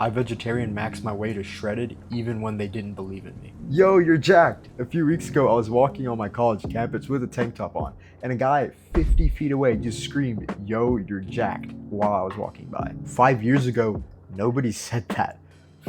I vegetarian maxed my way to shredded even when they didn't believe in me. Yo, you're jacked. A few weeks ago, I was walking on my college campus with a tank top on, and a guy 50 feet away just screamed, "Yo, you're jacked," while I was walking by. 5 years ago, nobody said that.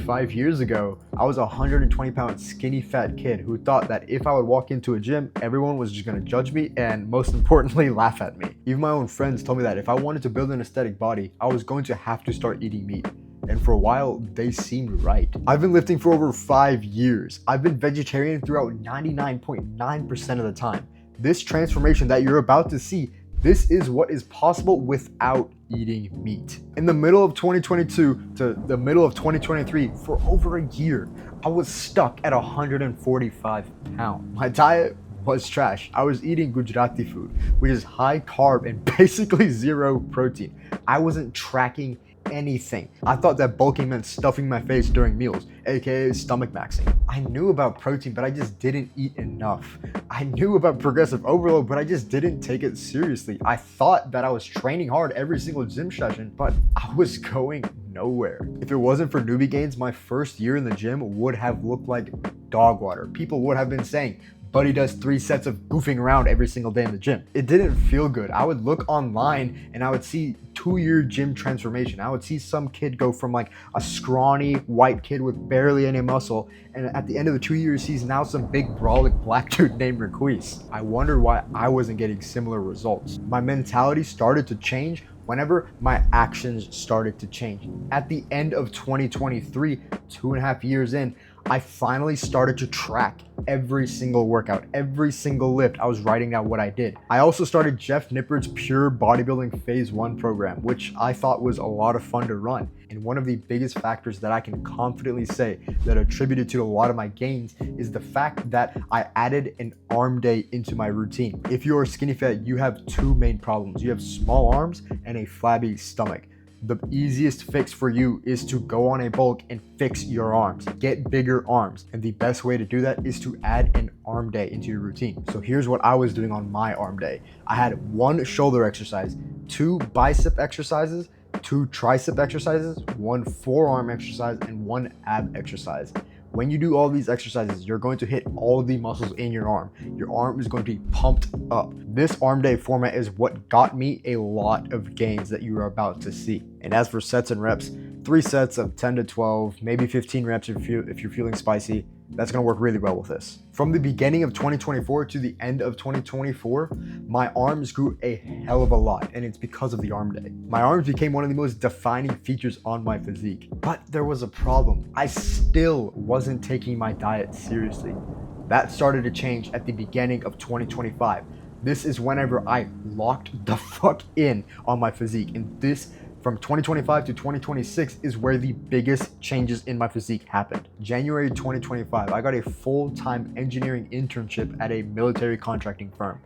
5 years ago, I was a 120-pound skinny fat kid who thought that if I would walk into a gym, everyone was just gonna judge me and, most importantly, laugh at me. Even my own friends told me that if I wanted to build an aesthetic body, I was going to have to start eating meat. And for a while, they seemed right. I've been lifting for over 5 years. I've been vegetarian throughout 99.9% of the time. This transformation that you're about to see, this is what is possible without eating meat. In the middle of 2022 to the middle of 2023, for over a year, I was stuck at 145 pounds. My diet was trash. I was eating Gujarati food, which is high carb and basically zero protein. I wasn't tracking anything. I thought that bulking meant stuffing my face during meals, aka stomach maxing. I knew about protein, but I just didn't eat enough. I knew about progressive overload, but I just didn't take it seriously. I thought that I was training hard every single gym session, but I was going nowhere. If it wasn't for newbie gains, my first year in the gym would have looked like dog water. People would have been saying, "Buddy does 3 sets of goofing around every single day in the gym." It didn't feel good. I would look online and I would see 2-year gym transformation. I would see some kid go from like a scrawny white kid with barely any muscle, and at the end of the 2 years, he's now some big brolic black dude named Requise. I wondered why I wasn't getting similar results. My mentality started to change whenever my actions started to change. At the end of 2023, 2.5 years in, I finally started to track every single workout, every single lift. I was writing down what I did. I also started Jeff Nippard's Pure Bodybuilding Phase 1 program, which I thought was a lot of fun to run. And one of the biggest factors that I can confidently say that attributed to a lot of my gains is the fact that I added an arm day into my routine. If you're skinny fat, you have 2 main problems. You have small arms and a flabby stomach. The easiest fix for you is to go on a bulk and fix your arms. Get bigger arms. And the best way to do that is to add an arm day into your routine. So here's what I was doing on my arm day. I had 1 shoulder exercise, 2 bicep exercises, 2 tricep exercises, 1 forearm exercise, and 1 ab exercise. When you do all these exercises, you're going to hit all the muscles in your arm. Your arm is going to be pumped up. This arm day format is what got me a lot of gains that you are about to see. And as for sets and reps, 3 sets of 10 to 12, maybe 15 reps if you're feeling spicy. That's gonna work really well with this. From the beginning of 2024 to the end of 2024, my arms grew a hell of a lot, and it's because of the arm day. My arms became one of the most defining features on my physique. But there was a problem. I still wasn't taking my diet seriously. That started to change at the beginning of 2025. This is whenever I locked the fuck in on my physique, and this from 2025 to 2026 is where the biggest changes in my physique happened. January 2025, I got a full-time engineering internship at a military contracting firm.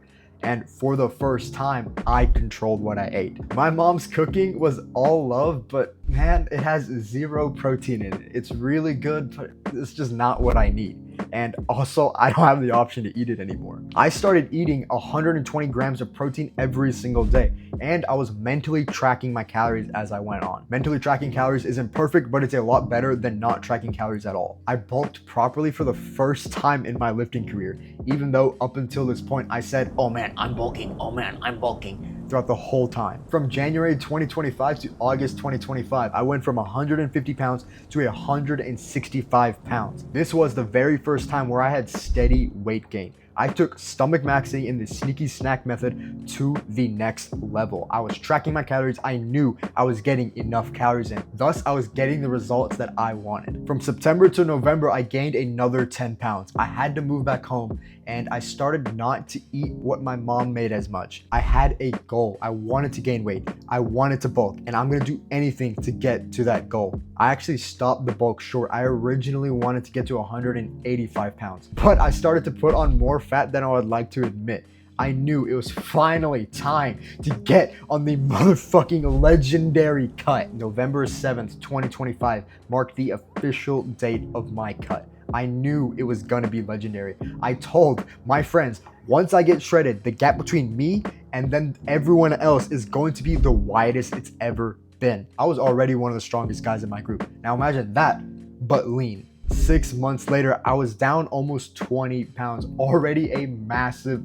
And for the first time, I controlled what I ate. My mom's cooking was all love, but man, it has 0 protein in it. It's really good, but it's just not what I need. And also, I don't have the option to eat it anymore. I started eating 120 grams of protein every single day, and I was mentally tracking my calories as I went on. Mentally tracking calories isn't perfect, but it's a lot better than not tracking calories at all. I bulked properly for the first time in my lifting career, even though up until this point I said, "Oh man, I'm bulking, oh man, I'm bulking," throughout the whole time. From January 2025 to August 2025, I went from 150 pounds to 165 pounds. This was the very first time where I had steady weight gain. I took stomach maxing in the sneaky snack method to the next level. I was tracking my calories. I knew I was getting enough calories in. Thus, I was getting the results that I wanted. From September to November, I gained another 10 pounds. I had to move back home, and I started not to eat what my mom made as much. I had a goal. I wanted to gain weight. I wanted to bulk, and I'm gonna do anything to get to that goal. I actually stopped the bulk short. I originally wanted to get to 185 pounds, but I started to put on more fat than I would like to admit. I knew it was finally time to get on the motherfucking legendary cut. November 7th, 2025 marked the official date of my cut. I knew it was gonna be legendary. I told my friends, once I get shredded, the gap between me and then everyone else is going to be the widest it's ever been. I was already one of the strongest guys in my group. Now imagine that, but lean. 6 months later, I was down almost 20 pounds. Already a massive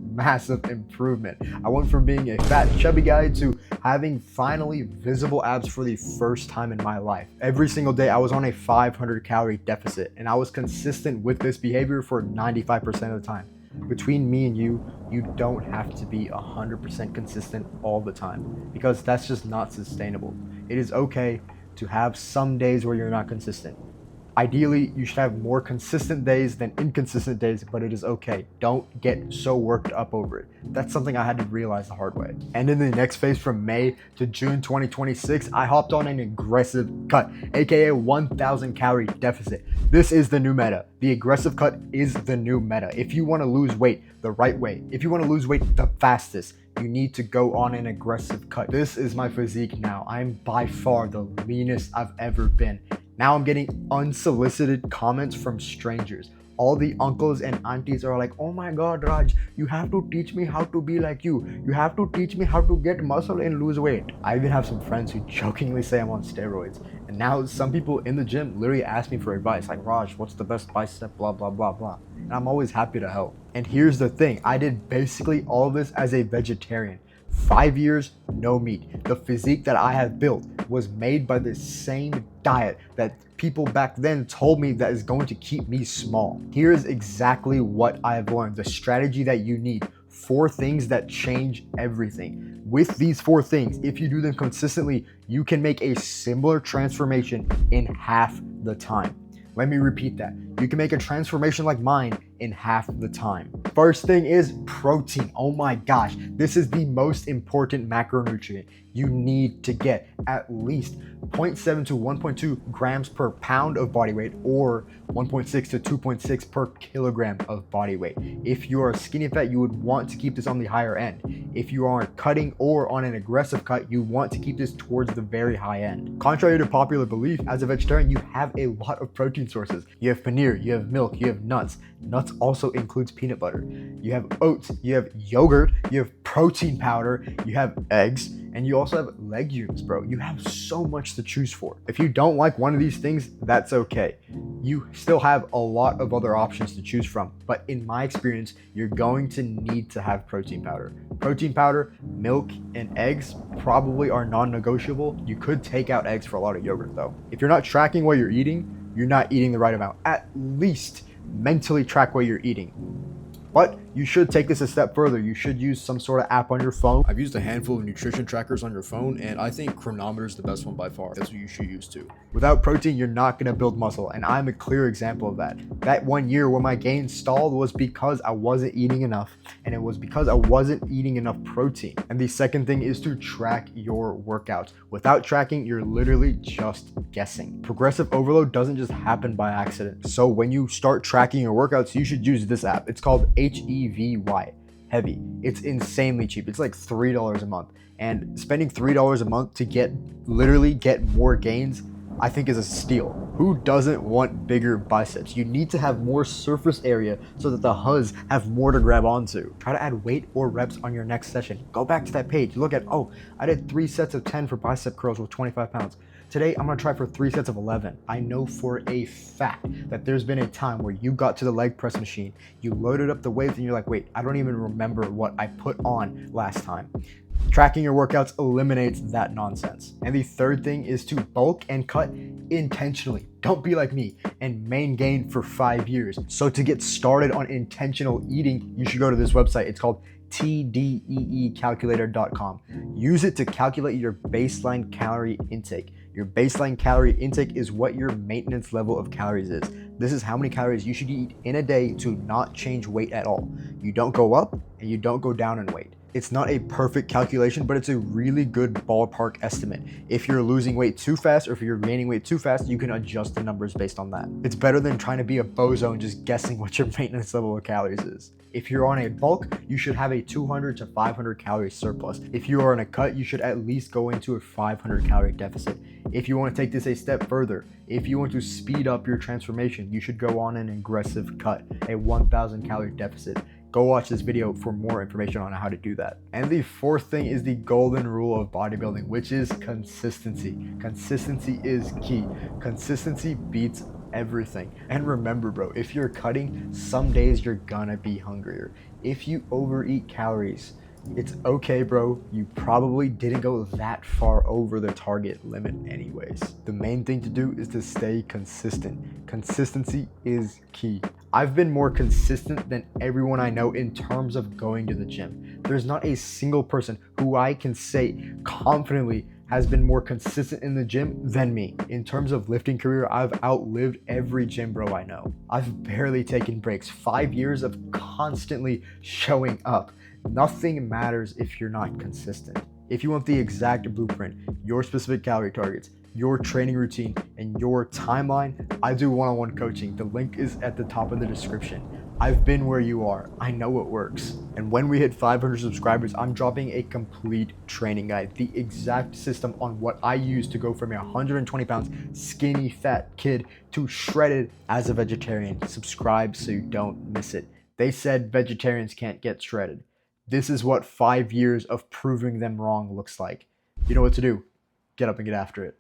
improvement. I went from being a fat, chubby guy to having finally visible abs for the first time in my life. Every single day, I was on a 500 calorie deficit, and I was consistent with this behavior for 95% of the time. Between me and you don't have to be 100% consistent all the time, because that's just not sustainable. It is okay to have some days where you're not consistent. Ideally, you should have more consistent days than inconsistent days, but it is okay. Don't get so worked up over it. That's something I had to realize the hard way. And in the next phase from May to June 2026, I hopped on an aggressive cut, aka 1,000 calorie deficit. This is the new meta. The aggressive cut is the new meta. If you want to lose weight the right way, if you want to lose weight the fastest, you need to go on an aggressive cut. This is my physique now. I'm by far the leanest I've ever been. Now I'm getting unsolicited comments from strangers. All the uncles and aunties are like, oh my God, Raj, you have to teach me how to be like you. You have to teach me how to get muscle and lose weight. I even have some friends who jokingly say I'm on steroids. And now some people in the gym literally ask me for advice, like, Raj, what's the best bicep, blah, blah, blah, blah. And I'm always happy to help. And here's the thing, I did basically all of this as a vegetarian. 5 years, no meat. The physique that I have built was made by the same diet that people back then told me that is going to keep me small. Here's exactly what I have learned, the strategy that you need. 4 things that change everything. With these 4 things, if you do them consistently, you can make a similar transformation in half the time. Let me repeat that. You can make a transformation like mine in half the time. First thing is protein. Oh my gosh, this is the most important macronutrient. You need to get at least 0.7 to 1.2 grams per pound of body weight, or 1.6 to 2.6 per kilogram of body weight. If you are skinny fat, you would want to keep this on the higher end. If you are cutting or on an aggressive cut, you want to keep this towards the very high end. Contrary to popular belief, as a vegetarian, you have a lot of protein sources. You have paneer, you have milk, you have nuts. Nuts also includes peanut butter. You have oats, you have yogurt, you have protein powder, you have eggs, and you also have legumes, bro. You have so much to choose for. If you don't like one of these things, that's okay. You still have a lot of other options to choose from. But in my experience, you're going to need to have protein powder. Protein powder, milk, and eggs probably are non-negotiable. You could take out eggs for a lot of yogurt though. If you're not tracking what you're eating, you're not eating the right amount. At least mentally track what you're eating. But you should take this a step further. You should use some sort of app on your phone. I've used a handful of nutrition trackers on your phone, and I think Chronometer is the best one by far. That's what you should use too. Without protein, you're not gonna build muscle, and I'm a clear example of that. That 1 year where my gains stalled was because I wasn't eating enough, and it was because I wasn't eating enough protein. And the second thing is to track your workouts. Without tracking, you're literally just guessing. Progressive overload doesn't just happen by accident. So when you start tracking your workouts, you should use this app. It's called HEVY, Heavy. It's insanely cheap. It's like $3 a month. And spending $3 a month to literally get more gains, I think is a steal. Who doesn't want bigger biceps? You need to have more surface area so that the huzz have more to grab onto. Try to add weight or reps on your next session. Go back to that page. Look at, oh, I did 3 sets of 10 for bicep curls with 25 pounds. Today, I'm gonna try for 3 sets of 11. I know for a fact that there's been a time where you got to the leg press machine, you loaded up the weights, and you're like, wait, I don't even remember what I put on last time. Tracking your workouts eliminates that nonsense. And the third thing is to bulk and cut intentionally. Don't be like me and main gain for 5 years. So to get started on intentional eating, you should go to this website. It's called tdeecalculator.com. Use it to calculate your baseline calorie intake. Your baseline calorie intake is what your maintenance level of calories is. This is how many calories you should eat in a day to not change weight at all. You don't go up and you don't go down in weight. It's not a perfect calculation, but it's a really good ballpark estimate. If you're losing weight too fast or if you're gaining weight too fast, you can adjust the numbers based on that. It's better than trying to be a bozo and just guessing what your maintenance level of calories is. If you're on a bulk, you should have a 200 to 500 calorie surplus. If you are on a cut, you should at least go into a 500 calorie deficit. If you want to take this a step further, if you want to speed up your transformation, you should go on an aggressive cut, a 1,000 calorie deficit. Go watch this video for more information on how to do that. And the fourth thing is the golden rule of bodybuilding, which is consistency. Consistency is key. Consistency beats everything. And remember, bro, if you're cutting, some days you're gonna be hungrier. If you overeat calories, it's okay, bro. You probably didn't go that far over the target limit anyways. The main thing to do is to stay consistent. Consistency is key. I've been more consistent than everyone I know in terms of going to the gym. There's not a single person who I can say confidently has been more consistent in the gym than me. In terms of lifting career, I've outlived every gym bro I know. I've barely taken breaks. 5 years of constantly showing up. Nothing matters if you're not consistent. If you want the exact blueprint, your specific calorie targets, your training routine, and your timeline, I do one-on-one coaching. The link is at the top of the description. I've been where you are. I know it works. And when we hit 500 subscribers, I'm dropping a complete training guide, the exact system on what I use to go from a 120 pounds skinny fat kid to shredded as a vegetarian. Subscribe so you don't miss it. They said vegetarians can't get shredded. This is what 5 years of proving them wrong looks like. You know what to do. Get up and get after it.